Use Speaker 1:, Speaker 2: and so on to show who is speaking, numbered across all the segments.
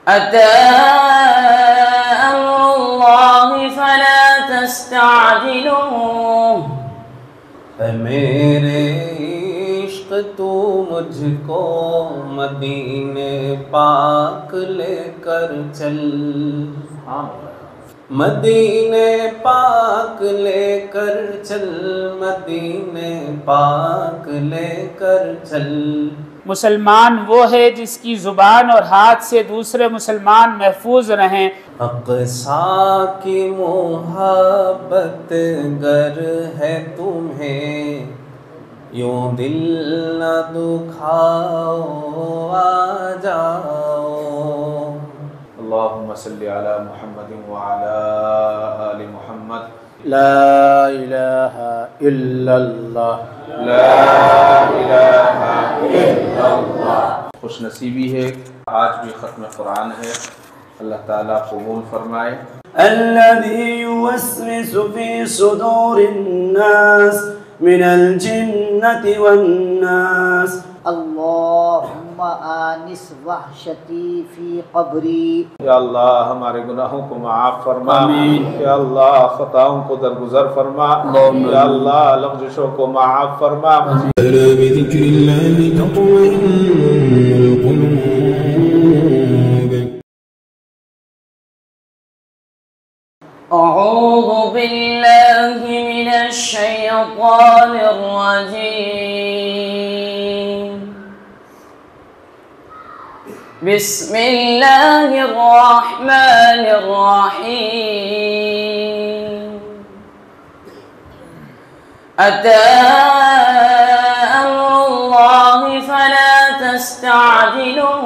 Speaker 1: أتى أمر الله فلا تستعجلوه
Speaker 2: اے میرے عشق تو مجھ کو مدینے پاک لے کر چل، مدینے پاک لے کر چل، مدینے پاک لے کر چل۔
Speaker 3: مسلمان وہ ہے جس کی زبان اور ہاتھ سے دوسرے مسلمان محفوظ رہیں۔
Speaker 2: اقصیٰ کی محبت گر ہے تمہیں، یوں دل نہ دکھاؤ، آ جاؤ۔
Speaker 4: اللہم صلی علی محمد وعلی آل محمد۔
Speaker 3: لا الہ الا اللہ،
Speaker 4: لا الہ الا اللہ۔ خوش نصیبی ہے، آج بھی ختم قرآن ہے، اللہ تعالیٰ قبول فرمائے۔
Speaker 5: الذي يوسوس في صدور الناس من الجنة والناس
Speaker 6: اللہم آنس وحشتی فی قبری۔
Speaker 4: یا اللہ ہمارے گناہوں کو معاف فرما، یا اللہ خطاؤں کو درگزر فرما، یا اللہ لغزشوں کو معاف فرما۔
Speaker 7: بذکر اللہ تطمئن القلوب۔
Speaker 1: أعوذ بالله من الشيطان الرجيم، بسم الله الرحمن الرحيم۔ أتى أمر الله فلا تستعجلوه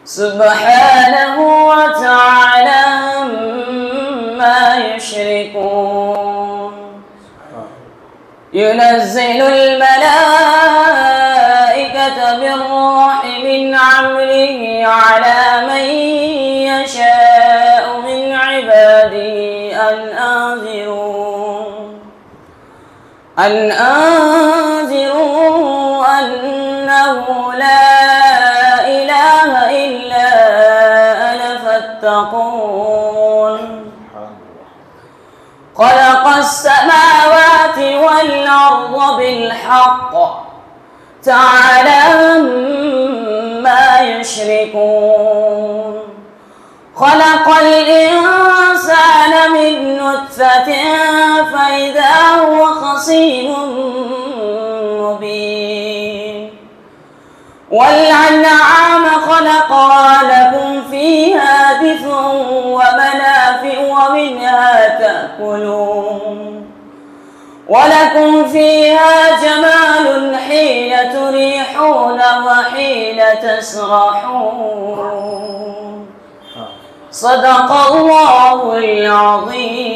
Speaker 1: سبحانه وتعالى عما يشركون، ينزل الملائكة بالروح من أمره على من يشاء من عباده أن أنذروا أنه لا إله إلا أنا فاتقون، خلق السماوات والأرض بالحق تعالى عما يشركون، خلق الإنسان من نطفة فإذا هو خصيم مبين، والأنعام خلقها لكم فيها دفء ومنافع ومنها تأكلون، ولكم فيها جمال حين تريحون وحين تسرحون، صدق الله العظيم۔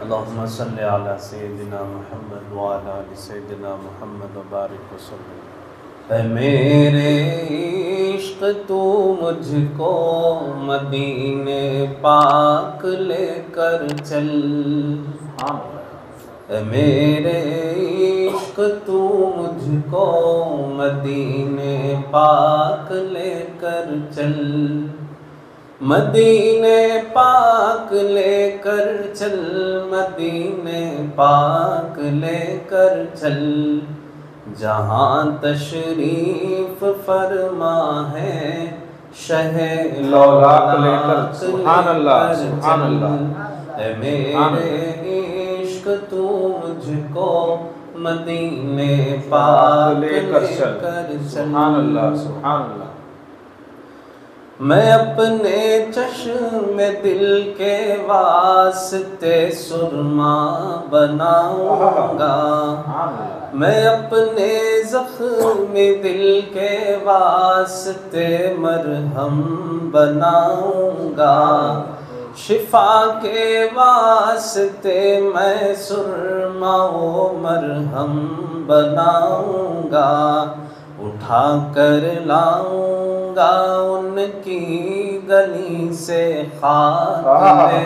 Speaker 2: اللہم صلی علی سیدنا محمد وعلی آل سیدنا محمد وبارک وسلم۔ اے میرے عشق تو مجھ کو مدینے پاک لے کر چل، اے میرے عشق تو مجھ کو مدینے پاک لے کر چل، مدینے پاک لے کر چل، مدینے پاک لے کر چل، جہاں تشریف فرما ہے شہ
Speaker 4: لولاک لے کر۔ سبحان اللہ، سبحان اللہ۔
Speaker 2: اے میرے عشق تو مجھ کو مدینے پاک لے کر چل۔
Speaker 4: سبحان اللہ، سبحان اللہ۔
Speaker 2: میں اپنے چشم دل کے واسطے سرما بناؤں گا، میں اپنے زخم دل کے واسطے مرہم بناؤں گا، شفا کے واسطے میں سرما و مرہم بناؤں گا، اٹھا کر لاؤں گا ان کی گلی سے خاک،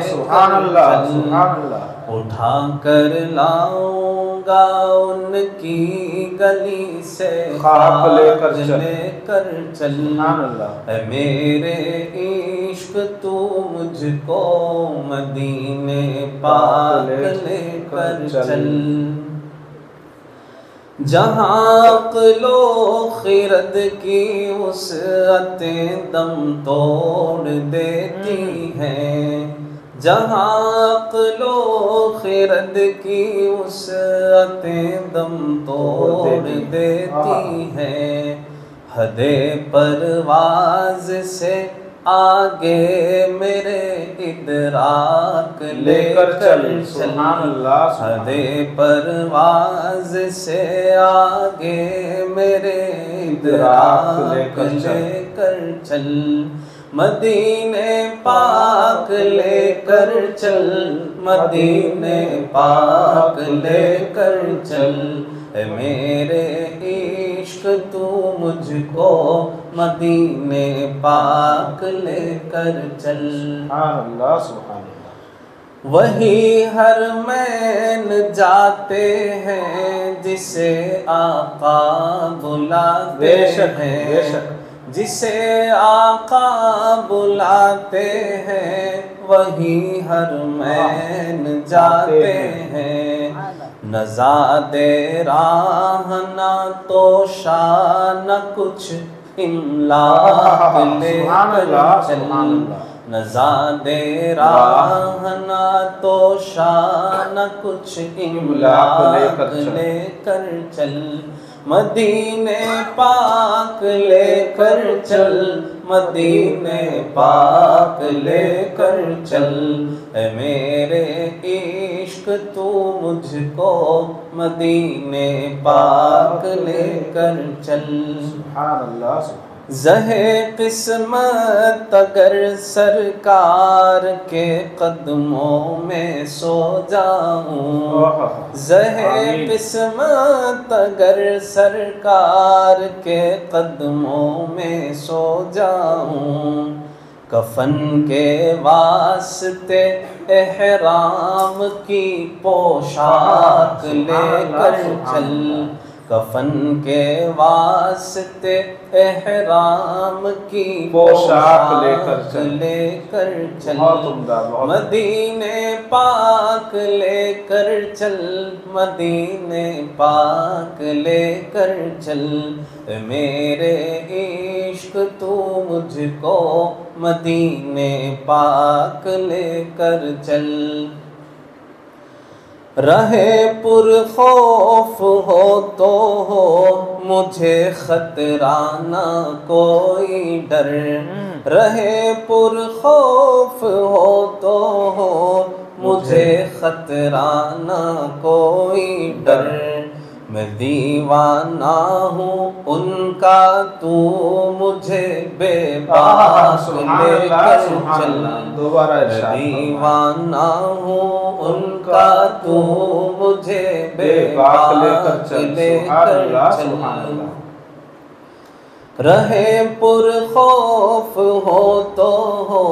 Speaker 4: سبحان اللہ، سبحان اللہ۔
Speaker 2: اٹھا کر لاؤں گا ان کی گلی سے
Speaker 4: خاک لے کر چل،
Speaker 2: لے کر چل،
Speaker 4: سبحان اللہ،
Speaker 2: اے میرے عشق تو مجھ کو مدینے پاک لے کر چل، جہاں عقل و خرد کی وسعتیں دم توڑ دیتی ہیں، جہاں عقل و خرد کی وسعتیں دم توڑ دیتی ہیں، حد پرواز سے آگے میرے ادراک لے کر چل،
Speaker 4: سبحان اللہ،
Speaker 2: حد پرواز سے آگے میرے ادراک لے کر چل، مدینے پاک لے کر چل، مدینے پاک لے کر چل، اے میرے عشق تو مجھ کو مدینے پاک لے کر چل،
Speaker 4: سبحان اللہ، سبحان اللہ،
Speaker 2: وہی حرمین جاتے ہیں جسے آقا بلاتے ہیں، جسے آقا بلاتے ہیں وہی حرمین جاتے ہیں، نہ زاد راہ نہ توشا نہ کچھ املاک لے کر چل، نہ زاد راہ نہ توشا نہ کچھ املاک لے کر چل، مدینے پاک لے کر چل، مدینے پاک لے کر چل، اے میرے عشق تو مجھ کو مدینے پاک لے کر چل،
Speaker 4: سبحان اللہ، سبحان
Speaker 2: زہے قسمت اگر سرکار کے قدموں میں سو جاؤں، زہے قسمت اگر سرکار کے قدموں میں سو جاؤں، کفن کے واسطے احرام کی پوشاک لے کر چل، کفن کے واسطے احرام کی
Speaker 4: پوشاک لے کر چل،
Speaker 2: مدینے پاک لے کر چل، مدینے پاک لے کر چل، میرے عشق تو مجھ کو مدینے پاک لے کر چل، رہے پر خوف ہو تو ہو مجھے خطرہ نہ کوئی ڈر، رہے پر خوف ہو تو ہو مجھے خطرہ نہ کوئی ڈر، میں دیوانہ ہوں ان کا تو مجھے بے باک لے کر چل، دیوانہ ہوں ان کا تو مجھے بے باک لے کر چل، رہے پر خوف ہو تو ہو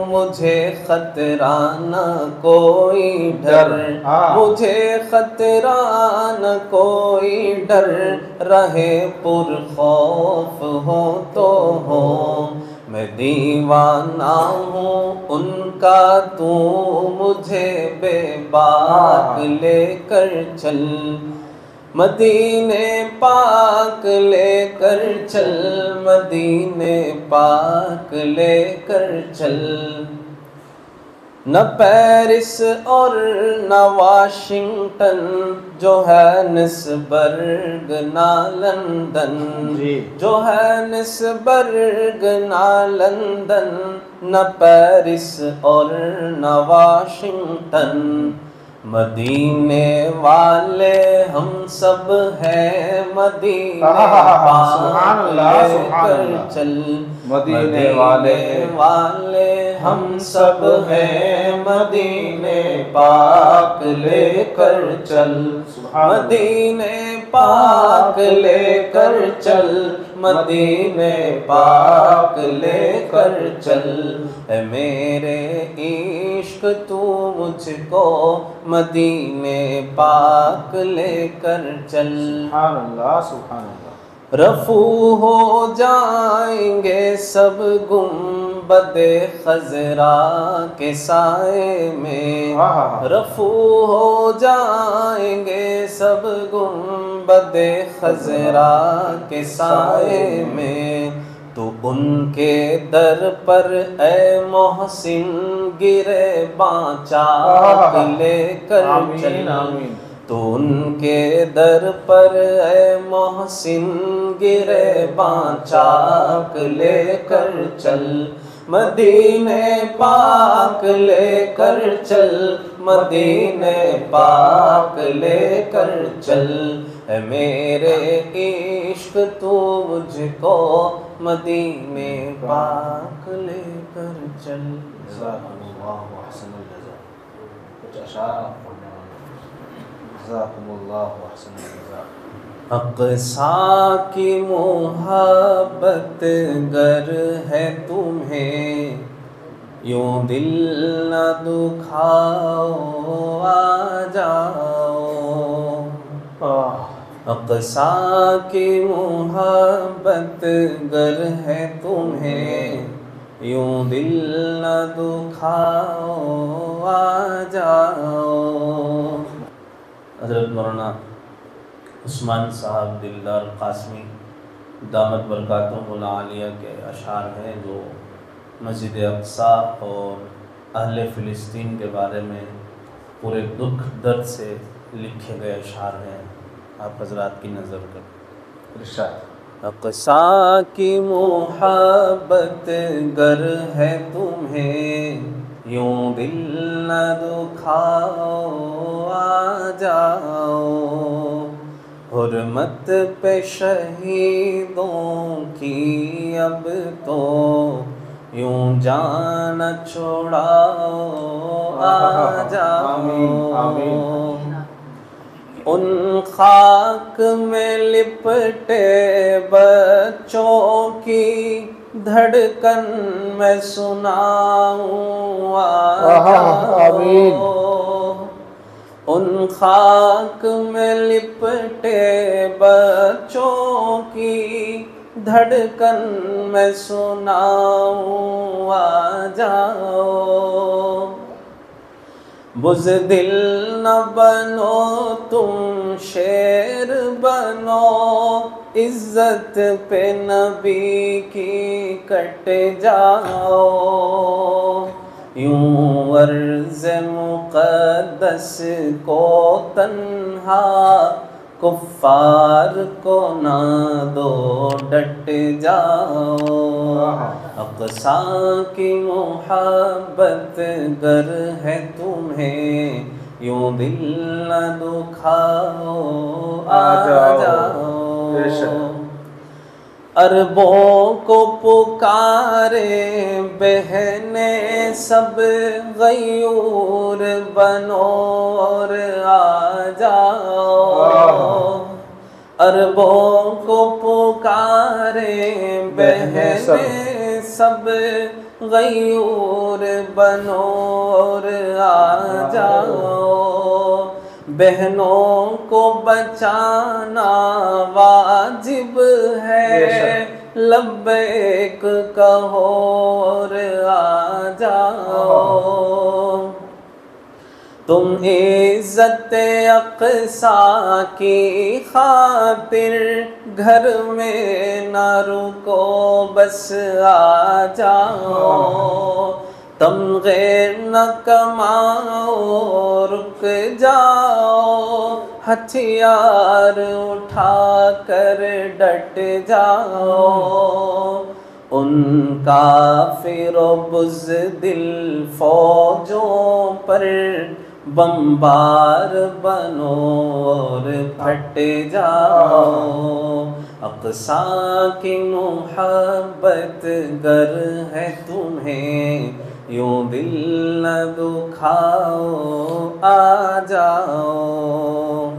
Speaker 2: مجھے خطرہ نہ کوئی ڈر، مجھے خطرہ نہ کوئی ڈر، رہے پر خوف ہو تو ہو، میں دیوانہ ہوں ان کا تو مجھے بے باک لے کر چل، مدینے پاک لے کر چل، مدینے پاک لے کر چل، نہ پیرس اور نہ واشنگٹن جوہانسبرگ نہ لندن، جوہانسبرگ نہ لندن، نہ پیرس اور نہ واشنگٹن، مدینے والے ہم سب ہیں، مدینے پاک لے کر چل، مدینے والے ہم سب ہیں، مدینے پاک لے کر چل، مدینے پاک لے کر چل، مدینے پاک لے کر چل، اے میرے عشق تو مجھ کو مدینے پاک لے کر چل۔
Speaker 4: سبحان اللہ سبحان اللہ۔
Speaker 2: رفو ہو جائیں گے سب گنبد خضرا کے سائے میں، رفو ہو جائیں گے سب گنبد خضرا کے سائے میں، تو ان کے در پر اے محسن گرے چاک لے کر چل، تو ان کے در پر اے محسن گرے چاک لے کر چل، مدینے پاک لے کر چل، مدینے پاک لے کر چل، اے میرے عشق تو مجھ کو مدینے پاک لے کر چل۔
Speaker 4: جزاکم اللہ احسن الجزاء۔ کچھ اشعار پڑھنے والے۔ جزاکم اللہ احسن الجزاء۔
Speaker 2: اقصیٰ کی محبت گر ہے تمہیں، یوں دل نہ دکھاؤ آ جاؤ، اقصیٰ کی محبت گر ہے تمہیں، یوں دل نہ دکھاؤ آ جاؤ۔ حضرت مولانا عثمان صاحب دلدار قاسمی دامت برکاتہم العالیہ کے اشعار ہیں جو مسجد اقصیٰ اور اہل فلسطین کے بارے میں پورے دکھ درد سے لکھے گئے اشعار ہیں، آپ حضرات کی نظر کریں۔
Speaker 4: ارشاد۔
Speaker 2: اقصیٰ کی محبت گر ہے تمہیں، یوں دل نہ دکھاؤ آ جاؤ، حرمت پہ شہیدوں کی اب تو یوں جان چھوڑاؤ آ جاؤ، ان خاک میں لپٹے بچوں کی دھڑکن میں سناؤں آ جاؤ، ان خاک میں لپٹے بچوں کی دھڑکن میں سناؤں آ جاؤ، بزدل نہ بنو تم شیر بنو، عزت پہ نبی کی کٹ جاؤ، یوں عرض مقدس کو تنہا کفار کو نہ دو ڈٹ جاؤ، اقصیٰ کی محبت گر ہے تمہیں، یوں دل نہ دکھاؤ آ جاؤ، عربوں کو پکارے بہنیں سب غیور بنو اور آ جاؤ، عربوں کو پکارے بہنیں سب غیور بنو اور آ جاؤ، بہنوں کو بچانا واجب ہے، لبیک کہو اور آ جاؤ، تم عزت اقصیٰ کی خاطر گھر میں نہ رکو بس آ جاؤ، تمغے نہ کماؤ رک جاؤ، ہتھیار اٹھا کر ڈٹ جاؤ، ان کافر و بزدل فوجوں پر بمبار بنو اور پھٹ جاؤ، اقصیٰ کی محبت گر ہے تمہیں، یوں دل نہ دکھاؤ آ جاؤ،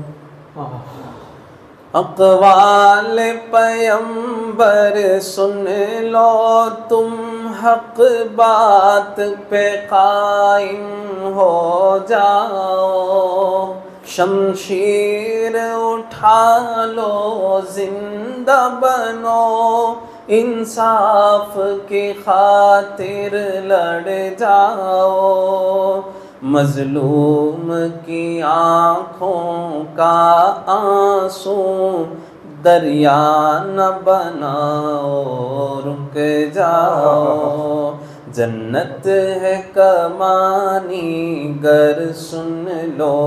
Speaker 2: اقوال پیمبر سن لو تم حق بات پہ قائم ہو جاؤ، شمشیر اٹھا لو زندہ بنو، انصاف کی خاطر لڑ جاؤ، مظلوم کی آنکھوں کا آنسو دریا نہ بناؤ، رک جاؤ، جنت ہے کمانی گر سن لو،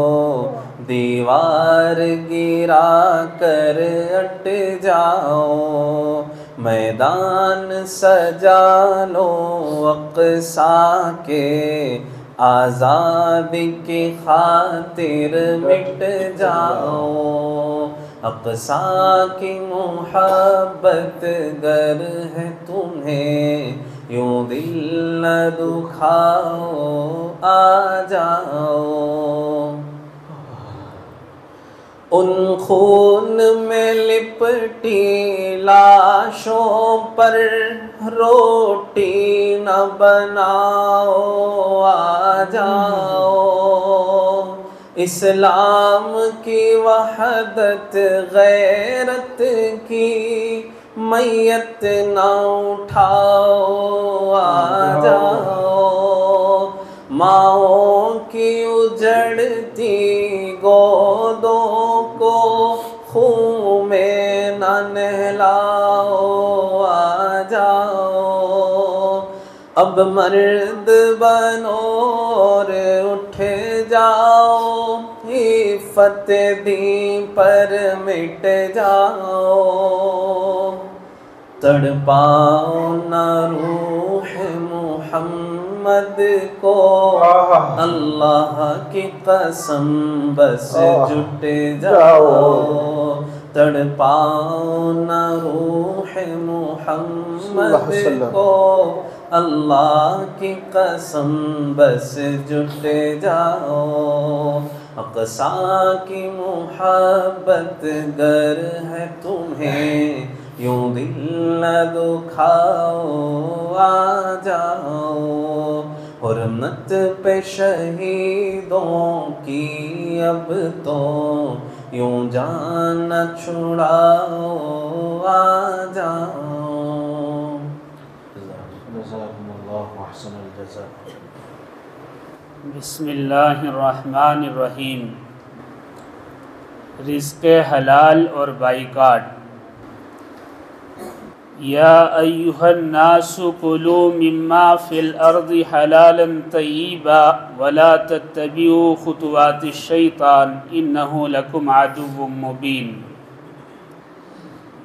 Speaker 2: دیوار گرا کر اٹ جاؤ، میدان سجا لو اقصیٰ کے، عذاب کی خاطر مٹ جاؤ، اقصیٰ کی محبت گر ہے تمہیں، یوں دل نہ دکھاؤ، آ جاؤ، ان خون میں لپٹی لاشوں پر روٹی نہ بناؤ، آ جاؤ، اسلام کی وحدت غیرت کی میت نہ اٹھاؤ، آ جاؤ، ماؤں کی اجڑتی گودوں کو خون میں نہ نہلاؤ، آ جاؤ، اب مرد بنو اور اٹھ جاؤ، عفت دین پر مٹ جاؤ، تڑپاؤ نہ روح محمد کو، اللہ کی قسم بس جٹ جاؤ، تڑپاؤ نہ روح محمد کو، اللہ کی قسم بس جٹ جاؤ، اقصیٰ کی محبت گر ہے تمہیں، یوں دل نہ دکھاؤ، آ جاؤ، حرمت پہ شہیدوں کی اب تو یوں جان نہ چھڑاؤ، آ جاؤ،
Speaker 4: جزاکم اللہ احسن الجزاء۔
Speaker 3: بسم اللہ الرحمن الرحیم۔ رزق حلال اور بائیکاٹ۔ یا ایہا الناس کلوا مما فی الارض حلالا طیبا ولا تتبعوا خطوات الشیطان انہ لکم عدو مبین۔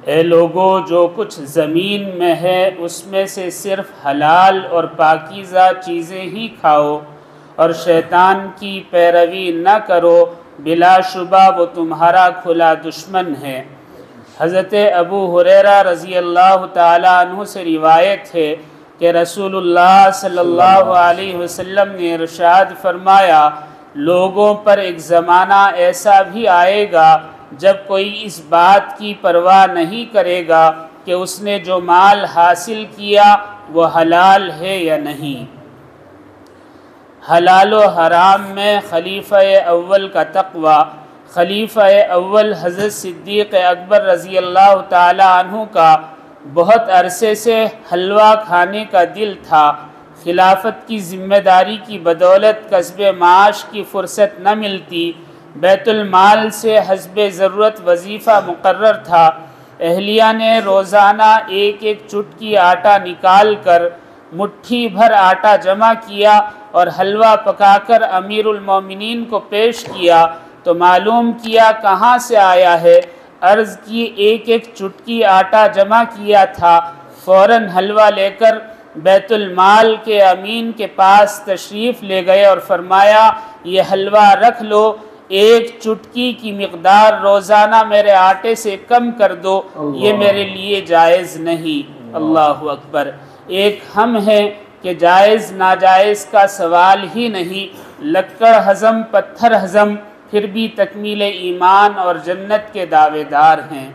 Speaker 3: اے لوگو، جو کچھ زمین میں ہے اس میں سے صرف حلال اور پاکیزہ چیزیں ہی کھاؤ اور شیطان کی پیروی نہ کرو، بلا شبہ وہ تمہارا کھلا دشمن ہے۔ حضرت ابو ہریرہ رضی اللہ تعالیٰ عنہ سے روایت ہے کہ رسول اللہ صلی اللہ علیہ وسلم نے ارشاد فرمایا، لوگوں پر ایک زمانہ ایسا بھی آئے گا جب کوئی اس بات کی پرواہ نہیں کرے گا کہ اس نے جو مال حاصل کیا وہ حلال ہے یا نہیں۔ حلال و حرام میں خلیفہ اول کا تقوی۔ خلیفہ اول حضرت صدیق اکبر رضی اللہ تعالی عنہ کا بہت عرصے سے حلوہ کھانے کا دل تھا۔ خلافت کی ذمہ داری کی بدولت کسب معاش کی فرصت نہ ملتی، بیت المال سے حسب ضرورت وظیفہ مقرر تھا۔ اہلیہ نے روزانہ ایک ایک چٹکی آٹا نکال کر مٹھی بھر آٹا جمع کیا اور حلوہ پکا کر امیر المومنین کو پیش کیا تو معلوم کیا کہاں سے آیا ہے۔ عرض کی ایک ایک چٹکی آٹا جمع کیا تھا۔ فوراً حلوہ لے کر بیت المال کے امین کے پاس تشریف لے گئے اور فرمایا، یہ حلوہ رکھ لو، ایک چٹکی کی مقدار روزانہ میرے آٹے سے کم کر دو، یہ میرے لیے جائز نہیں۔ اللہ اکبر۔ ایک ہم ہیں کہ جائز ناجائز کا سوال ہی نہیں، لکڑ ہضم پتھر ہضم، پھر بھی تکمیل ایمان اور جنت کے دعوے دار ہیں۔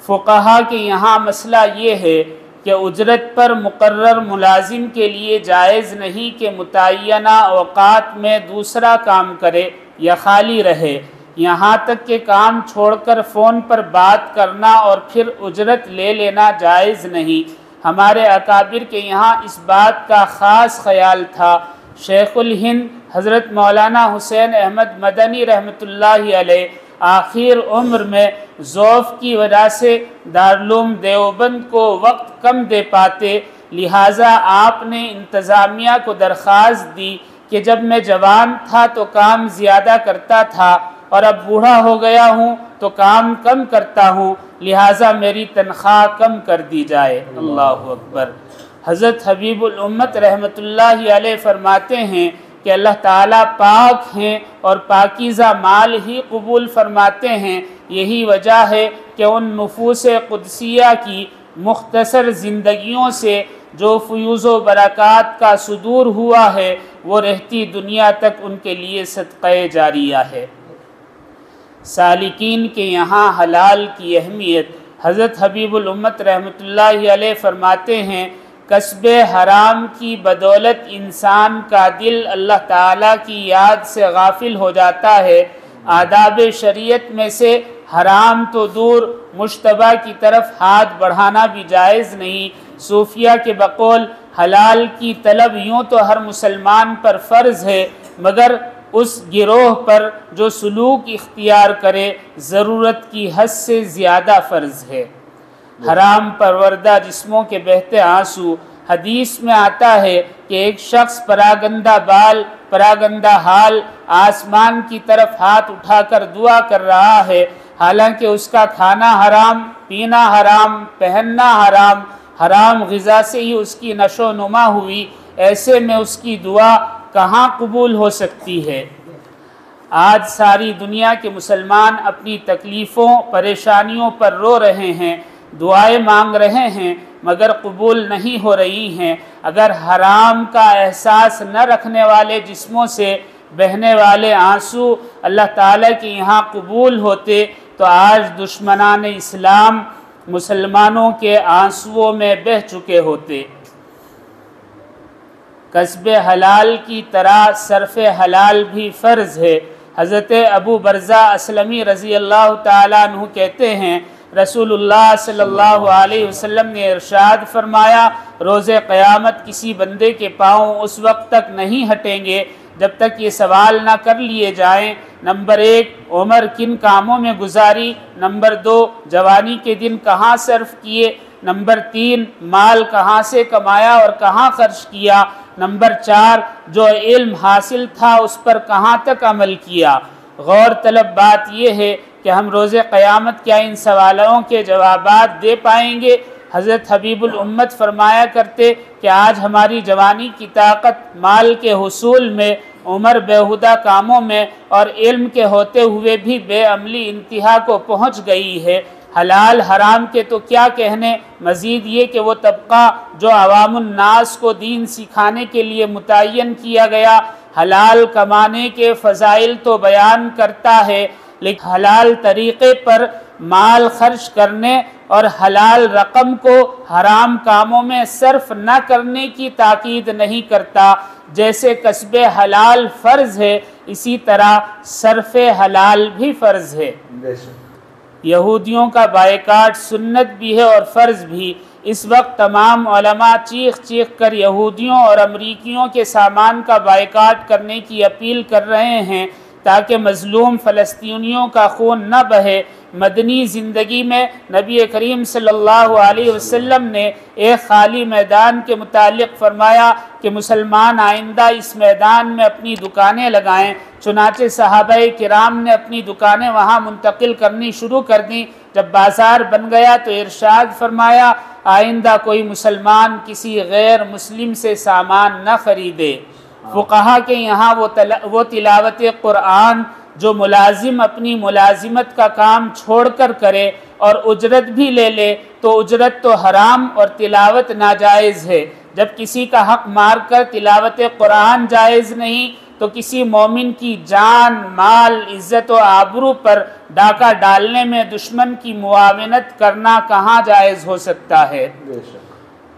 Speaker 3: فقہا کے یہاں مسئلہ یہ ہے کہ اجرت پر مقرر ملازم کے لیے جائز نہیں کہ متعینہ اوقات میں دوسرا کام کرے یا خالی رہے، یہاں تک کہ کام چھوڑ کر فون پر بات کرنا اور پھر اجرت لے لینا جائز نہیں۔ ہمارے اکابر کے یہاں اس بات کا خاص خیال تھا۔ شیخ الہند حضرت مولانا حسین احمد مدنی رحمۃ اللہ علیہ آخر عمر میں ضعف کی وجہ سے دارالعلوم دیوبند کو وقت کم دے پاتے، لہٰذا آپ نے انتظامیہ کو درخواست دی کہ جب میں جوان تھا تو کام زیادہ کرتا تھا اور اب بوڑھا ہو گیا ہوں تو کام کم کرتا ہوں، لہٰذا میری تنخواہ کم کر دی جائے۔ اللہ اکبر۔ حضرت حبیب الامت رحمۃ اللہ علیہ فرماتے ہیں کہ اللہ تعالیٰ پاک ہیں اور پاکیزہ مال ہی قبول فرماتے ہیں، یہی وجہ ہے کہ ان نفوس قدسیہ کی مختصر زندگیوں سے جو فیوز و برکات کا صدور ہوا ہے وہ رہتی دنیا تک ان کے لیے صدقہ جاریہ ہے۔ سالکین کے یہاں حلال کی اہمیت، حضرت حبیب الامت رحمۃ اللہ علیہ فرماتے ہیں کسب حرام کی بدولت انسان کا دل اللہ تعالیٰ کی یاد سے غافل ہو جاتا ہے۔ آداب شریعت میں سے حرام تو دور، مشتبہ کی طرف ہاتھ بڑھانا بھی جائز نہیں۔ صوفیہ کے بقول حلال کی طلب یوں تو ہر مسلمان پر فرض ہے، مگر اس گروہ پر جو سلوک اختیار کرے ضرورت کی حد سے زیادہ فرض ہے۔ حرام پروردہ جسموں کے بہتے آنسو، حدیث میں آتا ہے کہ ایک شخص پراگندہ بال پراگندہ حال آسمان کی طرف ہاتھ اٹھا کر دعا کر رہا ہے، حالانکہ اس کا کھانا حرام، پینا حرام، پہننا حرام، حرام غذا سے ہی اس کی نشو و نما ہوئی، ایسے میں اس کی دعا کہاں قبول ہو سکتی ہے؟ آج ساری دنیا کے مسلمان اپنی تکلیفوں پریشانیوں پر رو رہے ہیں، دعائیں مانگ رہے ہیں، مگر قبول نہیں ہو رہی ہیں۔ اگر حرام کا احساس نہ رکھنے والے جسموں سے بہنے والے آنسو اللہ تعالیٰ کے یہاں قبول ہوتے تو آج دشمنان اسلام مسلمانوں کے آنسوؤں میں بہہ چکے ہوتے۔ کسب حلال کی طرح صرف حلال بھی فرض ہے۔ حضرت ابو برزہ اسلمی رضی اللہ تعالیٰ عنہ کہتے ہیں رسول اللہ صلی اللہ علیہ وسلم نے ارشاد فرمایا روز قیامت کسی بندے کے پاؤں اس وقت تک نہیں ہٹیں گے جب تک یہ سوال نہ کر لیے جائیں، نمبر 1 عمر کن کاموں میں گزاری، نمبر 2 جوانی کے دن کہاں صرف کیے، نمبر 3 مال کہاں سے کمایا اور کہاں خرچ کیا، نمبر 4 جو علم حاصل تھا اس پر کہاں تک عمل کیا۔ غور طلب بات یہ ہے کہ ہم روز قیامت کیا ان سوالوں کے جوابات دے پائیں گے؟ حضرت حبیب الامت فرمایا کرتے کہ آج ہماری جوانی کی طاقت مال کے حصول میں، عمر بیہودہ کاموں میں اور علم کے ہوتے ہوئے بھی بے عملی انتہا کو پہنچ گئی ہے۔ حلال حرام کے تو کیا کہنے، مزید یہ کہ وہ طبقہ جو عوام الناس کو دین سکھانے کے لیے متعین کیا گیا حلال کمانے کے فضائل تو بیان کرتا ہے، لیکن حلال طریقے پر مال خرچ کرنے اور حلال رقم کو حرام کاموں میں صرف نہ کرنے کی تاکید نہیں کرتا۔ جیسے کسب حلال فرض ہے اسی طرح صرف حلال بھی فرض ہے۔ یہودیوں کا بائیکاٹ سنت بھی ہے اور فرض بھی۔ اس وقت تمام علماء چیخ چیخ کر یہودیوں اور امریکیوں کے سامان کا بائیکاٹ کرنے کی اپیل کر رہے ہیں تاکہ مظلوم فلسطینیوں کا خون نہ بہے۔ مدنی زندگی میں نبی کریم صلی اللہ علیہ وسلم نے ایک خالی میدان کے متعلق فرمایا کہ مسلمان آئندہ اس میدان میں اپنی دکانیں لگائیں، چنانچہ صحابہ کرام نے اپنی دکانیں وہاں منتقل کرنی شروع کر دیں۔ جب بازار بن گیا تو ارشاد فرمایا آئندہ کوئی مسلمان کسی غیر مسلم سے سامان نہ خریدے۔ فقہا کے یہاں وہ تلاوت قرآن جو ملازم اپنی ملازمت کا کام چھوڑ کر کرے اور اجرت بھی لے لے تو اجرت تو حرام اور تلاوت ناجائز ہے۔ جب کسی کا حق مار کر تلاوت قرآن جائز نہیں تو کسی مومن کی جان، مال، عزت و آبرو پر ڈاکہ ڈالنے میں دشمن کی معاونت کرنا کہاں جائز ہو سکتا ہے؟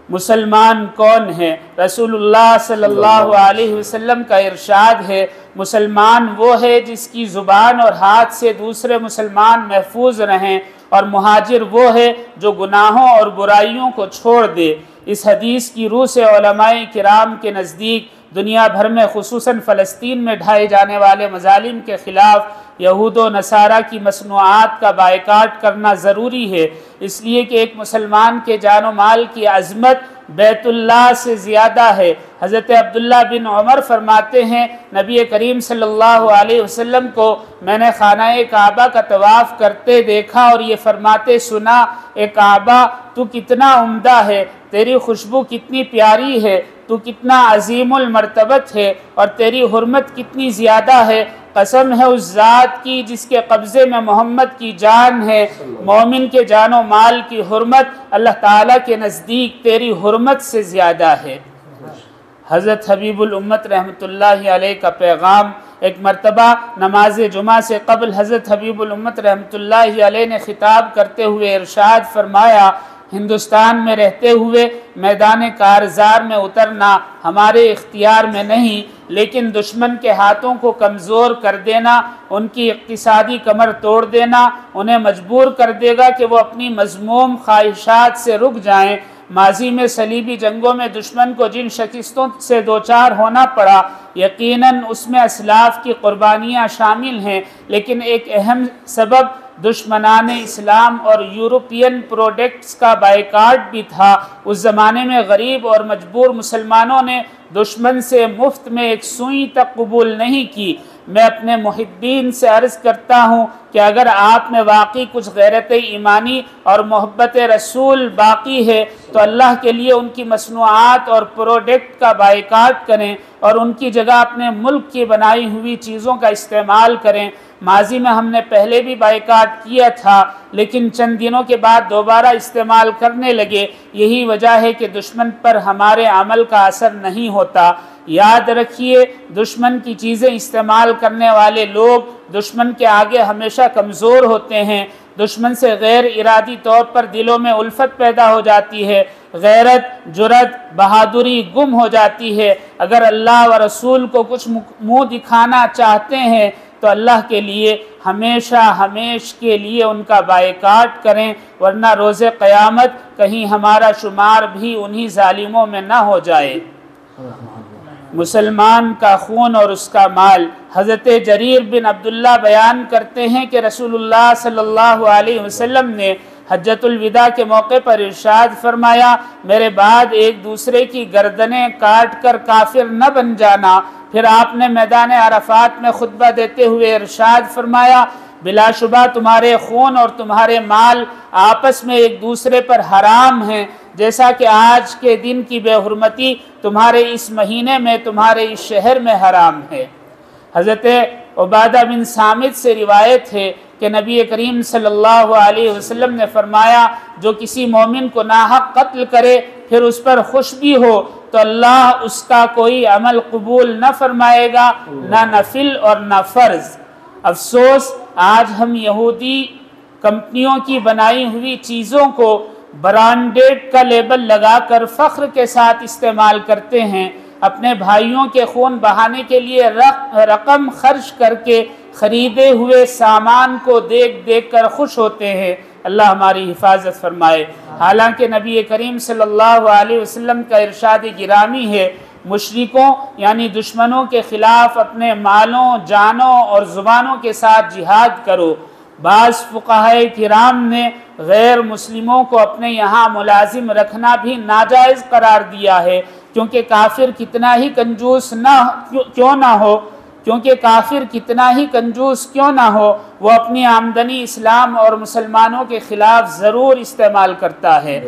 Speaker 3: مسلمان کون ہے؟ رسول اللہ صلی اللہ علیہ وسلم کا ارشاد ہے، مسلمان وہ ہے جس کی زبان اور ہاتھ سے دوسرے مسلمان محفوظ رہیں، اور مہاجر وہ ہے جو گناہوں اور برائیوں کو چھوڑ دے۔ اس حدیث کی روح سے علماء کرام کے نزدیک دنیا بھر میں خصوصاً فلسطین میں ڈھائے جانے والے مظالم کے خلاف یہود و نصارہ کی مصنوعات کا بائیکاٹ کرنا ضروری ہے، اس لیے کہ ایک مسلمان کے جان و مال کی عظمت بیت اللہ سے زیادہ ہے۔ حضرت عبداللہ بن عمر فرماتے ہیں، نبی کریم صلی اللہ علیہ وسلم کو میں نے خانہ کعبہ کا طواف کرتے دیکھا اور یہ فرماتے سنا، اے کعبہ تو کتنا عمدہ ہے، تیری خوشبو کتنی پیاری ہے، تو کتنا عظیم المرتبت ہے اور تیری حرمت کتنی زیادہ ہے، قسم ہے اس ذات کی جس کے قبضے میں محمد کی جان ہے، مومن کے جان و مال کی حرمت اللہ تعالیٰ کے نزدیک تیری حرمت سے زیادہ ہے۔ حضرت حبیب الامت رحمۃ اللہ علیہ کا پیغام، ایک مرتبہ نماز جمعہ سے قبل حضرت حبیب الامت رحمۃ اللہ علیہ نے خطاب کرتے ہوئے ارشاد فرمایا، ہندوستان میں رہتے ہوئے میدان کارزار میں اترنا ہمارے اختیار میں نہیں، لیکن دشمن کے ہاتھوں کو کمزور کر دینا، ان کی اقتصادی کمر توڑ دینا انہیں مجبور کر دے گا کہ وہ اپنی مذموم خواہشات سے رک جائیں۔ ماضی میں صلیبی جنگوں میں دشمن کو جن شکستوں سے دوچار ہونا پڑا، یقیناً اس میں اسلاف کی قربانیاں شامل ہیں، لیکن ایک اہم سبب دشمنان اسلام اور یورپین پروڈکٹس کا بائیکاٹ بھی تھا۔ اس زمانے میں غریب اور مجبور مسلمانوں نے دشمن سے مفت میں ایک سوئی تک قبول نہیں کی۔ میں اپنے محبین سے عرض کرتا ہوں کہ اگر آپ میں واقعی کچھ غیرت ایمانی اور محبت رسول باقی ہے تو اللہ کے لیے ان کی مصنوعات اور پروڈکٹ کا بائیکاٹ کریں اور ان کی جگہ اپنے ملک کی بنائی ہوئی چیزوں کا استعمال کریں۔ ماضی میں ہم نے پہلے بھی بائیکاٹ کیا تھا، لیکن چند دنوں کے بعد دوبارہ استعمال کرنے لگے۔ یہی وجہ ہے کہ دشمن پر ہمارے عمل کا اثر نہیں ہوتا۔ یاد رکھیے، دشمن کی چیزیں استعمال کرنے والے لوگ دشمن کے آگے ہمیشہ کمزور ہوتے ہیں۔ دشمن سے غیر ارادی طور پر دلوں میں الفت پیدا ہو جاتی ہے، غیرت، جرأت، بہادری گم ہو جاتی ہے۔ اگر اللہ و رسول کو کچھ منہ دکھانا چاہتے ہیں تو اللہ کے لیے ہمیشہ کے لیے ان کا بائیکاٹ کریں، ورنہ روز قیامت کہیں ہمارا شمار بھی انہی ظالموں میں نہ ہو جائے۔ مسلمان کا خون اور اس کا مال۔ حضرت جریر بن عبداللہ بیان کرتے ہیں کہ رسول اللہ صلی اللہ علیہ وسلم نے حجۃ الوداع کے موقع پر ارشاد فرمایا، میرے بعد ایک دوسرے کی گردنیں کاٹ کر کافر نہ بن جانا۔ پھر آپ نے میدان عرفات میں خطبہ دیتے ہوئے ارشاد فرمایا، بلا شبہ تمہارے خون اور تمہارے مال آپس میں ایک دوسرے پر حرام ہیں، جیسا کہ آج کے دن کی بے حرمتی تمہارے اس مہینے میں تمہارے اس شہر میں حرام ہے۔ حضرت عبادہ بن صامت سے روایت ہے کہ نبی کریم صلی اللہ علیہ وسلم نے فرمایا، جو کسی مومن کو ناحق قتل کرے پھر اس پر خوش بھی ہو تو اللہ اس کا کوئی عمل قبول نہ فرمائے گا، نہ نفل اور نہ فرض۔ افسوس، آج ہم یہودی کمپنیوں کی بنائی ہوئی چیزوں کو برانڈیڈ کا لیبل لگا کر فخر کے ساتھ استعمال کرتے ہیں، اپنے بھائیوں کے خون بہانے کے لیے رقم خرچ کر کے خریدے ہوئے سامان کو دیکھ کر خوش ہوتے ہیں۔ اللہ ہماری حفاظت فرمائے۔ حالانکہ نبی کریم صلی اللہ علیہ وسلم کا ارشاد گرامی ہے، مشرکوں یعنی دشمنوں کے خلاف اپنے مالوں، جانوں اور زبانوں کے ساتھ جہاد کرو۔ بعض فقہائے کرام نے غیر مسلموں کو اپنے یہاں ملازم رکھنا بھی ناجائز قرار دیا ہے، کیونکہ کافر کتنا ہی کنجوس کیوں نہ ہو وہ اپنی آمدنی اسلام اور مسلمانوں کے خلاف ضرور استعمال کرتا ہے۔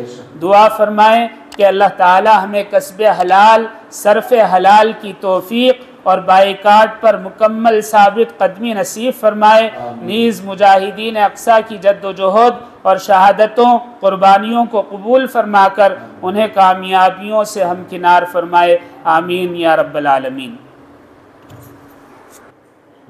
Speaker 3: دعا فرمائیں کہ اللہ تعالی ہمیں کسب حلال، صرف حلال کی توفیق اور بائیکاٹ پر مکمل ثابت قدمی نصیب فرمائے، نیز مجاہدین اقصی کی جد و جہد اور شہادتوں، قربانیوں کو قبول فرما کر انہیں کامیابیوں سے ہمکنار فرمائے، آمین یا رب العالمین۔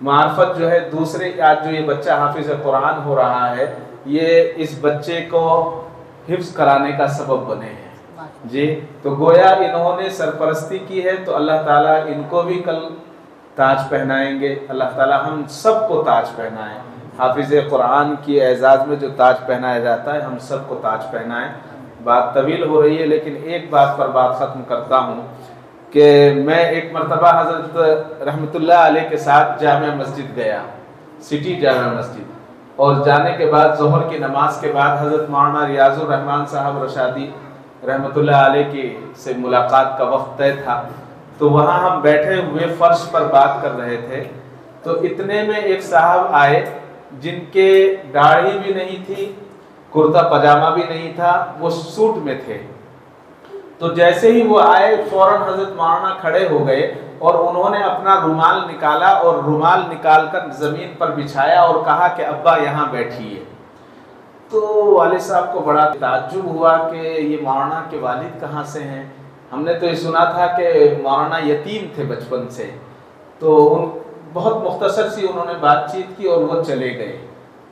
Speaker 4: معرفت جو ہے دوسرے، آج جو یہ بچہ حافظ قرآن ہو رہا ہے، یہ اس بچے کو حفظ کرانے کا سبب بنے ہیں جی۔ تو گویا انہوں نے سرپرستی کی ہے، تو اللہ تعالیٰ ان کو بھی کل تاج پہنائیں گے۔ اللہ تعالیٰ ہم سب کو تاج پہنائیں، حافظ قرآن کی اعزاز میں جو تاج پہنایا جاتا ہے ہم سب کو تاج پہنائیں۔ بات طویل ہو رہی ہے، لیکن ایک بات پر بات ختم کرتا ہوں کہ میں ایک مرتبہ حضرت رحمۃ اللہ علیہ کے ساتھ جامع مسجد گیا، سٹی جامع مسجد، اور جانے کے بعد ظہر کی نماز کے بعد حضرت مولانا ریاض الرحمن صاحب رشادی رحمۃ اللہ علیہ کی سے ملاقات کا وقت طے تھا، تو وہاں ہم بیٹھے ہوئے فرش پر بات کر رہے تھے، تو اتنے میں ایک صاحب آئے جن کے داڑھی بھی نہیں تھی، کرتا پاجامہ بھی نہیں تھا، وہ سوٹ میں تھے۔ تو جیسے ہی وہ آئے فوراً حضرت مولانا کھڑے ہو گئے اور انہوں نے اپنا رومال نکالا اور رومال نکال کر زمین پر بچھایا اور کہا کہ ابا یہاں بیٹھیے۔ تو والد صاحب کو بڑا تعجب ہوا کہ یہ مولانا کے والد کہاں سے ہیں، ہم نے تو یہ سنا تھا کہ مولانا یتیم تھے بچپن سے۔ تو بہت مختصر سی انہوں نے بات چیت کی اور وہ چلے گئے۔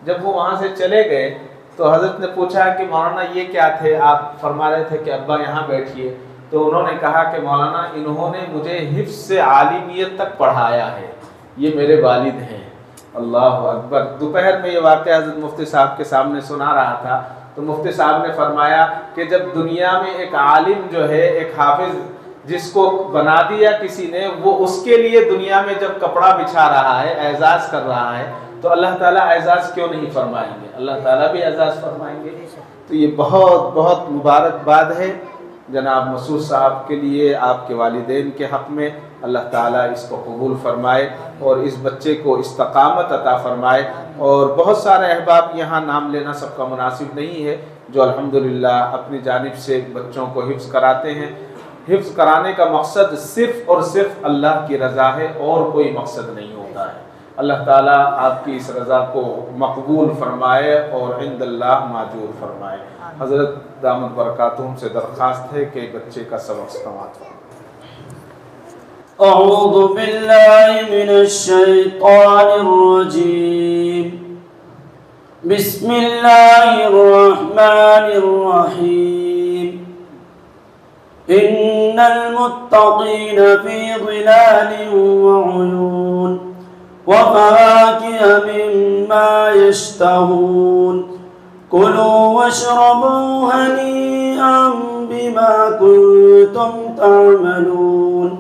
Speaker 4: جب وہ وہاں سے چلے گئے تو حضرت نے پوچھا کہ مولانا یہ کیا تھے، آپ فرما رہے تھے کہ ابا یہاں بیٹھیے۔ تو انہوں نے کہا کہ مولانا انہوں نے مجھے حفظ سے عالمیت تک پڑھایا ہے، یہ میرے والد ہیں۔ اللہ اکبر۔ دوپہر میں یہ واقعہ حضرت مفتی صاحب کے سامنے سنا رہا تھا، تو مفتی صاحب نے فرمایا کہ جب دنیا میں ایک عالم جو ہے، ایک حافظ جس کو بنا دیا کسی نے، وہ اس کے لیے دنیا میں جب کپڑا بچھا رہا ہے، اعزاز کر رہا ہے، تو اللہ تعالیٰ اعزاز کیوں نہیں فرمائیں گے؟ اللہ تعالیٰ بھی اعزاز فرمائیں گے۔ تو یہ بہت بہت مبارکباد ہے جناب مسعود صاحب کے لیے، آپ کے والدین کے حق میں۔ اللہ تعالیٰ اس کو قبول فرمائے اور اس بچے کو استقامت عطا فرمائے۔ اور بہت سارے احباب، یہاں نام لینا سب کا مناسب نہیں ہے، جو الحمدللہ اپنی جانب سے بچوں کو حفظ کراتے ہیں۔ حفظ کرانے کا مقصد صرف اور صرف اللہ کی رضا ہے، اور کوئی مقصد نہیں ہوتا ہے۔ اللہ تعالیٰ آپ کی اس رضا کو مقبول فرمائے اور عند اللہ ماجور فرمائے۔ حضرت دامت برکاتہم سے درخواست ہے کہ بچے کا سبق سماعت فرمائے۔
Speaker 1: اعوذ باللہ من الشیطان الرجیم، بسم اللہ الرحمن الرحیم، ان المتقین فی ظلال وعیون وفواکہ مما یشتہون، کلوا واشربوا ہنیئا بما کنتم تعملون،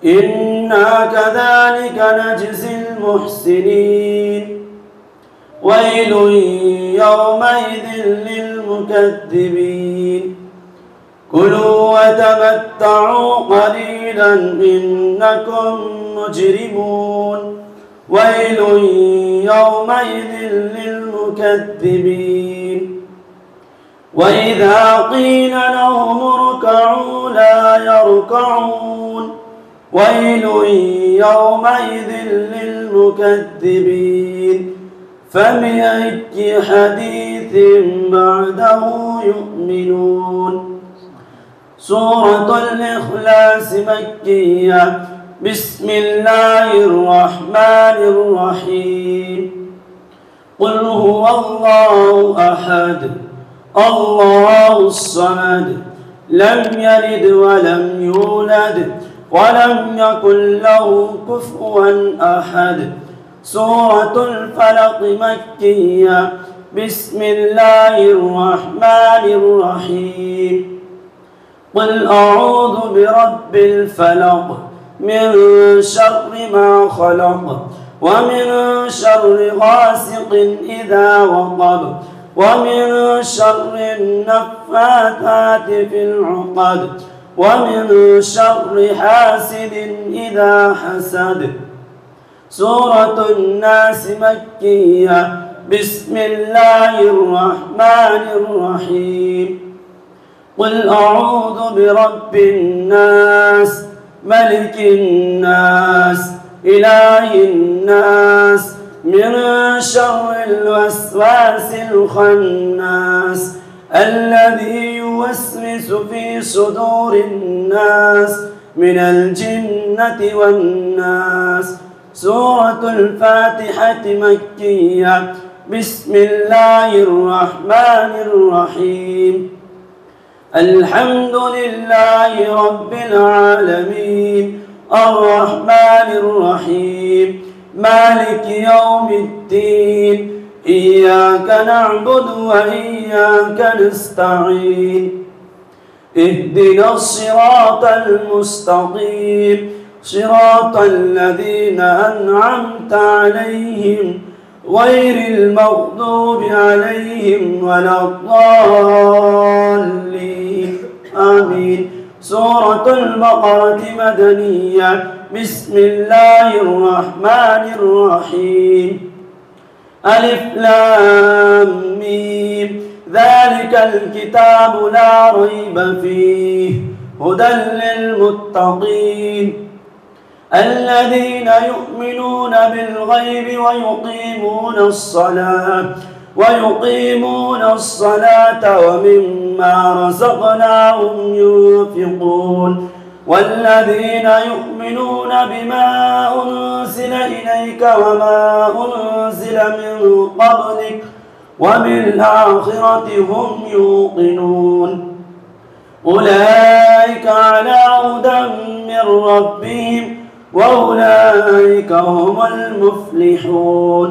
Speaker 1: انا کذالک نجزی المحسنین، ویل یومئذ للمکذبین، کلوا وتمتعوا قلیلا انکم مجرمون، ویل یومئذ للمکذبین، وَإِذَا قِيلَ لَهُمُ ارْكَعُوا لَا يَرْكَعُونَ، وَيْلٌ يَوْمَئِذٍ لِّلْمُكَذِّبِينَ، فَبِأَيِّ حَدِيثٍ بَعْدَهُ يُؤْمِنُونَ۔ سورة الإخلاص مكية، بسم الله الرحمن الرحيم، قل هو الله أحد الله الصمد، لم يلد ولم يولد ولم يكن له كفوا أحد۔ سورة الفلق مكية، بسم الله الرحمن الرحيم، قل أعوذ برب الفلق من شر ما خلق، ومن شر غاسق إذا وقب، ومن شر النفاثات في العقد، ومن شر حاسد إذا حسد۔ سورة الناس مكية، بسم الله الرحمن الرحيم، قل أعوذ برب الناس ملك الناس إله الناس من شر الوسواس الخناس الذي يوسوس في صدور الناس من الجنة والناس۔ سورة الفاتحة مكية. بسم الله الرحمن الرحيم. الحمد لله رب العالمين الرحمن الرحيم مالك يوم الدين إياك نعبد وإياك نستعين اهدنا الصراط المستقيم صراط الذين أنعمت عليهم غير المغضوب عليهم ولا الضالين آمين. سورة البقرة مدنية. بسم الله الرحمن الرحيم. ألف لام ميم ذلك الكتاب لا ريب فيه هدى للمتقين الذين يؤمنون بالغيب ويقيمون الصلاة ومما رزقناهم ينفقون والذين يؤمنون بما أنزل إليك وما أنزل من قبلك وبالآخرة هم يوقنون أولئك على هدى من ربهم وأولئك هم المفلحون.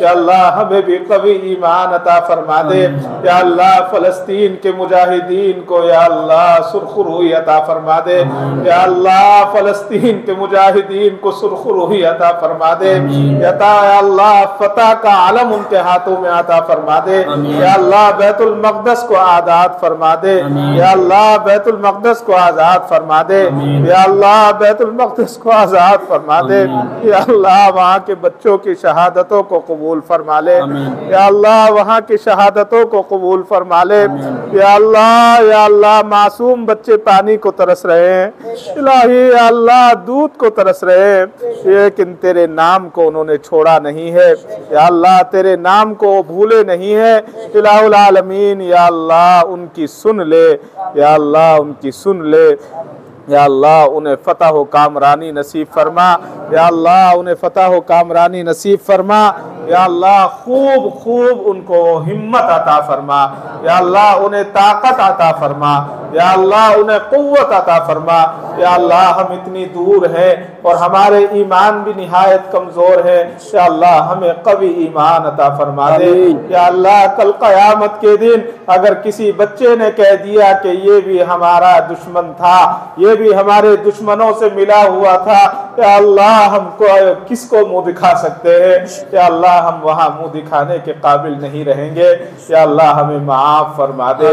Speaker 4: یا اللہ ہمیں بھی قوی ایمان عطا فرما دے۔ یا اللہ فلسطین کے مجاہدین کو یا اللہ سرخ روئی عطا فرما دے۔ یا اللہ فلسطین کے مجاہدین کو سرخ روئی عطا فرما دے۔ یا اللہ فتح کا علم ان کے ہاتھوں میں عطا فرما دے۔ یا اللہ بیت المقدس کو آزاد فرما دے۔ یا اللہ بیت المقدس کو آزاد فرما دے۔ یا اللہ بیت المقدس کو آزاد فرما دے۔ یا اللہ وہاں کے بچوں کی شہادتوں کو قبول فرما لے۔ یا اللہ وہاں کی شہادتوں کو قبول فرما لے۔ یا اللہ معصوم بچے پانی کو ترس رہے ہیں، الہی یا اللہ دودھ کو ترس رہے ہیں، لیکن تیرے نام کو انہوں نے چھوڑا نہیں ہے۔ یا اللہ تیرے نام کو بھولے نہیں ہے۔ الہ العالمین یا اللہ ان کی سن لے، یا اللہ ان کی سن لے۔ یا اللہ انہیں فتح و کامرانی نصیب فرما۔ یا اللہ انہیں فتح و کامرانی نصیب فرما۔ یا اللہ خوب ان کو ہمت عطا فرما۔ یا اللہ انہیں طاقت عطا فرما۔ یا اللہ انہیں قوت عطا فرما۔ یا اللہ ہم اتنی دور ہیں اور ہمارے ایمان بھی نہایت کمزور ہے، یا اللہ ہمیں قوی ایمان عطا فرما دے۔ یا اللہ کل قیامت کے دن اگر کسی بچے نے کہہ دیا کہ یہ بھی ہمارا دشمن تھا، یہ بھی ہمارے دشمنوں سے ملا ہوا تھا، یا اللہ ہم کو کس کو منہ دکھا سکتے ہیں؟ یا اللہ ہم وہاں منہ دکھانے کے قابل نہیں رہیں گے۔ یا اللہ ہمیں معاف فرما دے۔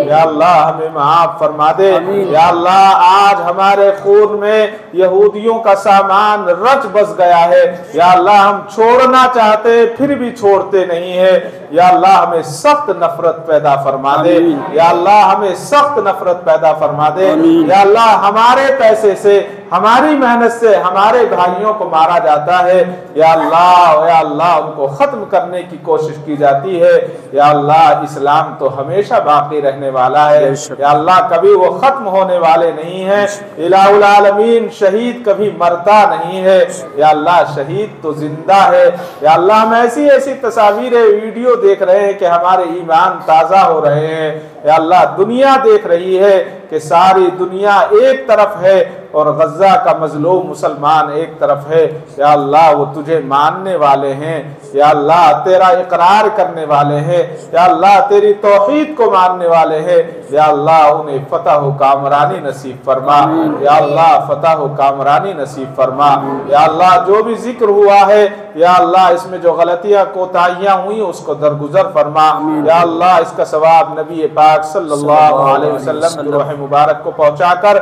Speaker 4: یا اللہ ہمیں معاف فرما دے۔ یا اللہ آج ہمارے خون میں یہودیوں کا سامان رچ بس گیا ہے، یا اللہ ہم چھوڑنا چاہتے پھر بھی چھوڑتے نہیں ہے۔ یا اللہ ہمیں سخت نفرت پیدا فرما دے۔ یا اللہ ہمیں سخت نفرت پیدا فرما دے۔ یا اللہ ہمارے پیسے سے، ہماری محنت سے ہمارے بھائیوں کو مارا جاتا ہے، یا اللہ ان کو ختم کرنے کی کوشش کی جاتی ہے۔ یا اللہ اسلام تو ہمیشہ باقی رہنے والا ہے، یا اللہ کبھی وہ ختم ہونے والے نہیں ہیں۔ الہ العالمین شہید کبھی مرتا نہیں ہے، یا اللہ شہید تو زندہ ہے۔ یا اللہ ہم ایسی تصاویریں ویڈیو دیکھ رہے ہیں کہ ہمارے ایمان تازہ ہو رہے ہیں۔ یا اللہ دنیا دیکھ رہی ہے کہ ساری دنیا ایک طرف ہے اور غزہ کا مظلوم مسلمان ایک طرف ہے۔ یا اللہ وہ تجھے ماننے والے ہیں، یا اللہ تیرا اقرار کرنے والے ہیں، یا اللہ تیری توحید کو ماننے والے ہیں۔ یا اللہ انہیں فتح و کامرانی نصیب فرما۔ یا اللہ فتح و کامرانی نصیب فرما۔ یا اللہ جو بھی ذکر ہوا ہے، یا اللہ اس میں جو غلطیاں کوتاہیاں ہوئی اس کو درگزر فرما۔ یا اللہ اس کا ثواب نبی پاک صلی اللہ علیہ وسلم کی روح مبارک کو پہنچا کر،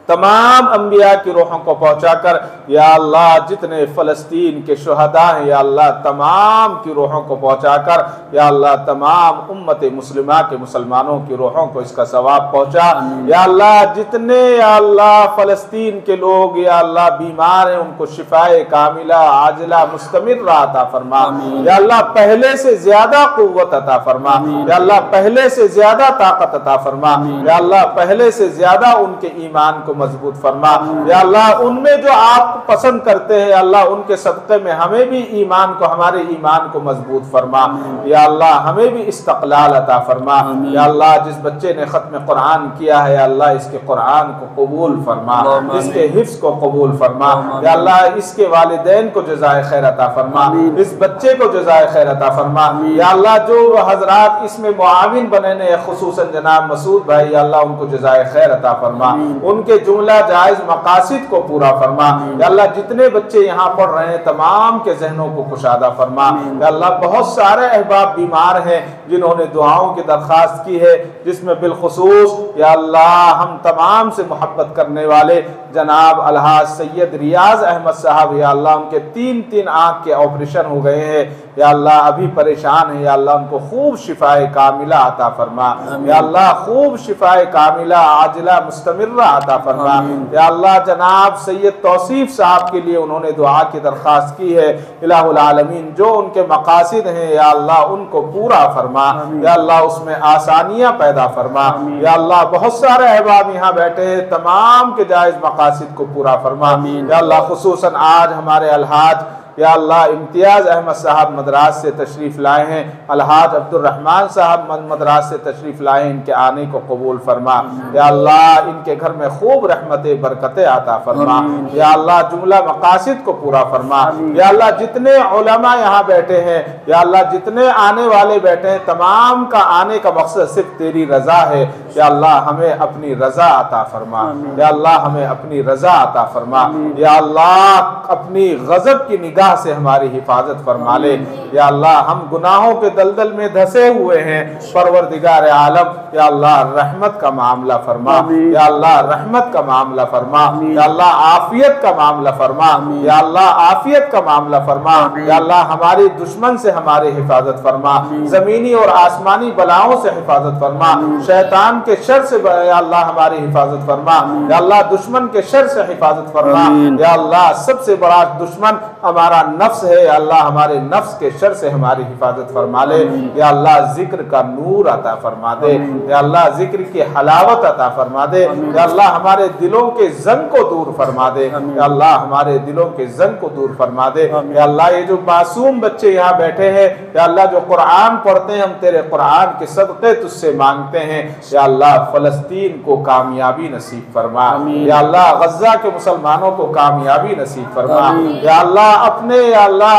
Speaker 4: تمام انبیاء کی روحوں کو پہنچا کر، یا اللہ جتنے فلسطین کے شہداء ہیں یا اللہ تمام کی روحوں کو پہنچا کر، یا اللہ تمام امت مسلمہ کے مسلمانوں کی روحوں کو اس کا ثواب پہنچا۔ یا اللہ جتنے یا اللہ فلسطین کے لوگ یا اللہ بیمار ہیں ان کو شفائے کاملہ عاجلہ مستمرہ عطا فرما۔ یا اللہ پہلے سے زیادہ قوت عطا فرما۔ یا اللہ پہلے سے زیادہ طاقت عطا فرما۔ یا اللہ پہلے سے زیادہ ان کے ایمان کو مضبوط فرما۔ یا اللہ ان میں جو آپ کو پسند کرتے ہیں اللہ ان کے صدقے میں ہمیں بھی ایمان کو، ہمارے ایمان کو مضبوط فرما۔ یا اللہ ہمیں بھی استقلال عطا فرما۔ یا اللہ جس بچے نے ختم قرآن کیا ہے یا اللہ اس کے قرآن کو قبول فرما، اس کے حفظ کو قبول فرما۔ یا اللہ اس کے والدین کو جزائے خیر عطا فرما، اس بچے کو جزائے خیر عطا فرما۔ یا اللہ جو حضرات اس میں معاون بنے ہیں خصوصاً جناب مسعود بھائی، یا اللہ ان کو جزائے خیر عطا فرما، ان کے جملہ جائز مقاصد کو پورا فرما۔ یا اللہ جتنے بچے یہاں پڑھ رہے ہیں تمام کے ذہنوں کو کشادہ فرما۔ یا اللہ بہت سارے احباب بیمار ہیں جنہوں نے دعاؤں کی درخواست کی ہے، جس میں بالخصوص یا اللہ ہم تمام سے محبت کرنے والے جناب الحاج سید ریاض احمد صاحب، یا اللہ ان کے تین آنکھ کے آپریشن ہو گئے ہیں، یا اللہ ابھی پریشان ہیں، یا اللہ ان کو خوب شفائے کاملہ عطا فرما۔ یا اللہ خوب شفائے کاملہ عاجلہ مستمرہ عطا فرما۔ یا اللہ جناب سید توصیف صاحب کے لیے انہوں نے دعا کی درخواست کی ہے، الہ العالمین جو ان کے مقاصد ہیں یا اللہ ان کو پورا فرما۔ یا اللہ اس میں آسانیاں پیدا فرما۔ یا اللہ بہت سارے احباب یہاں بیٹھے ہیں تمام کے جائز مقاصد کو پورا فرما۔ یا اللہ خصوصاً آج ہمارے الحاج یا اللہ امتیاز احمد صاحب مدراس سے تشریف لائے ہیں، الحاج عبد الرحمن صاحب مدراس سے تشریف لائے ہیں، ان کے آنے کو قبول فرما یا اللہ، ان کے گھر میں خوب رحمتیں برکتیں عطا فرما یا اللہ، جملہ مقاصد کو پورا فرما یا اللہ، جتنے علماء یہاں بیٹھے ہیں یا اللہ، جتنے آنے والے بیٹھے ہیں، تمام کا آنے کا مقصد صرف تیری رضا ہے یا اللہ، ہمیں اپنی رضا عطا فرما یا اللہ، ہمیں اپنی رضا عطا فرما یا اللہ، اپنی غضب کی نگاہ سے ہماری حفاظت فرما لے یا اللہ، ہم گناہوں کے دلدل میں دھسے ہوئے ہیں، پروردگار عالم یا اللہ، رحمت کا معاملہ فرما یا اللہ، رحمت کا معاملہ فرما یا اللہ، عافیت کا معاملہ فرما یا اللہ، عافیت کا معاملہ فرما یا اللہ، ہماری دشمن سے ہماری حفاظت فرما، زمینی اور آسمانی بلاؤں سے حفاظت فرما، شیطان کے شر سے یا اللہ ہماری حفاظت فرما یا اللہ، دشمن کے شر سے حفاظت فرما یا اللہ، سب سے بڑا دشمن ہمارا نفس ہے یا اللہ، ہمارے نفس کے شر سے ہماری حفاظت فرما لے یا اللہ، ذکر کا نور عطا فرما دے یا اللہ، ذکر کی حلاوت عطا فرما دے یا اللہ، ہمارے دلوں کے زنگ کو دور فرما دے یا اللہ، ہمارے دلوں کے زنگ کو دور فرما دے یا اللہ، یہ جو معصوم بچے یہاں بیٹھے ہیں یا اللہ، جو قرآن پڑھتے ہیں، ہم تیرے قرآن کے صدقے تجھ سے مانگتے ہیں یا اللہ، فلسطین کو کامیابی نصیب فرما یا اللہ، غزہ کے مسلمانوں کو کامیابی نصیب فرما یا اللہ،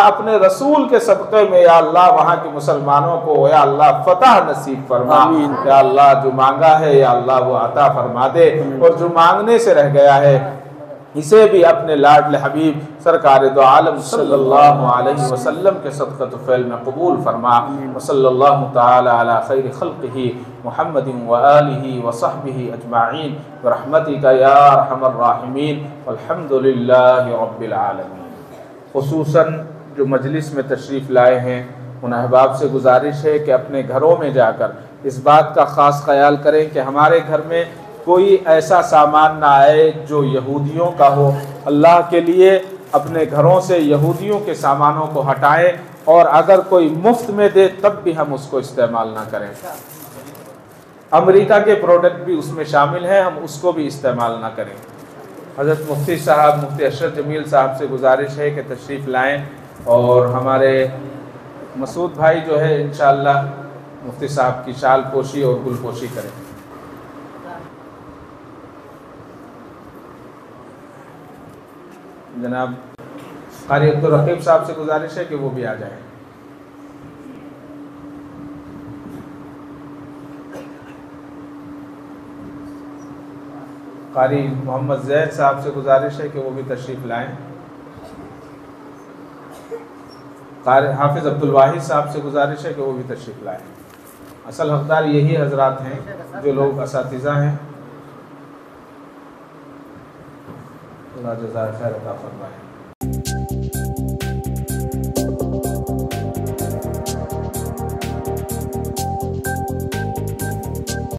Speaker 4: اپنے رسول کے صدقے میں یا اللہ، وہاں کے مسلمانوں کو یا اللہ فتح نصیب فرما یا اللہ، جو مانگا ہے یا اللہ وہ عطا فرما دے اور جو مانگنے سے رہ گیا ہے اسے بھی اپنے لاڈل حبیب سرکار دو عالم صلی اللہ علیہ وسلم کے صدقۃ فعل میں قبول فرما وصلی اللہ تعالی علی خیر خلقہ محمد وآلہ وصحبہ اجمعین برحمتک یا ارحم الراحمین والحمد للہ رب العالمین۔ خصوصاً جو مجلس میں تشریف لائے ہیں ان احباب سے گزارش ہے کہ اپنے گھروں میں جا کر اس بات کا خاص خیال کریں کہ ہمارے گھر میں کوئی ایسا سامان نہ آئے جو یہودیوں کا ہو۔ اللہ کے لیے اپنے گھروں سے یہودیوں کے سامانوں کو ہٹائیں اور اگر کوئی مفت میں دے تب بھی ہم اس کو استعمال نہ کریں۔ امریکہ کے پروڈکٹ بھی اس میں شامل ہیں، ہم اس کو بھی استعمال نہ کریں۔ حضرت مفتی صاحب مفتی اشرف جمیل صاحب سے گزارش ہے کہ تشریف لائیں اور ہمارے مسعود بھائی جو ہے انشاءاللہ مفتی صاحب کی شال پوشی اور گل پوشی کریں۔ جناب قاری عبدالرقیب صاحب سے گزارش ہے کہ وہ بھی آ جائیں۔ قاری محمد زید صاحب سے گزارش ہے کہ وہ بھی تشریف لائیں۔ قاری حافظ عبدالواحد صاحب سے گزارش ہے کہ وہ بھی تشریف لائیں۔ اصل حقدار یہی حضرات ہیں جو لوگ اساتذہ ہیں، اللہ جزائے خیر عطا فرمائے۔